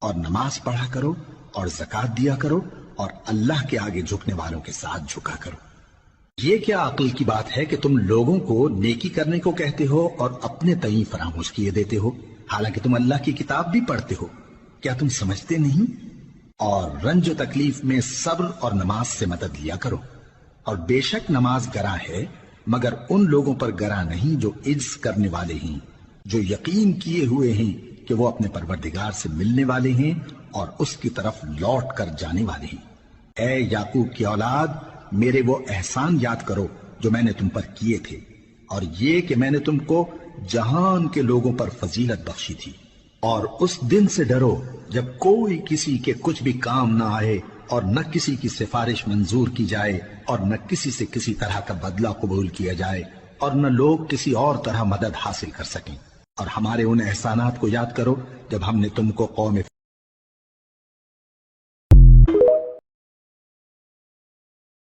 اور نماز پڑھا کرو اور زکات دیا کرو اور اللہ کے آگے جھکنے والوں کے ساتھ جھکا کرو۔ یہ کیا عقل کی بات ہے کہ تم لوگوں کو نیکی کرنے کو کہتے ہو اور اپنے تئیں فراموش کیے دیتے ہو، حالانکہ تم اللہ کی کتاب بھی پڑھتے ہو؟ کیا تم سمجھتے نہیں؟ اور رنج و تکلیف میں صبر اور نماز سے مدد لیا کرو، اور بے شک نماز گراں ہے مگر ان لوگوں پر گراں نہیں جو عجز کرنے والے ہیں، جو یقین کیے ہوئے ہیں کہ وہ اپنے پروردگار سے ملنے والے ہیں اور اس کی طرف لوٹ کر جانے والے ہیں۔ اے یعقوب کی اولاد، میرے وہ احسان یاد کرو جو میں نے تم پر کیے تھے، اور یہ کہ میں نے تم کو جہان کے لوگوں پر فضیلت بخشی تھی۔ اور اس دن سے ڈرو جب کوئی کسی کے کچھ بھی کام نہ آئے، اور نہ کسی کی سفارش منظور کی جائے، اور نہ کسی سے کسی طرح کا بدلہ قبول کیا جائے، اور نہ لوگ کسی اور طرح مدد حاصل کر سکیں۔ اور ہمارے ان احسانات کو یاد کرو جب ہم نے تم کو قوم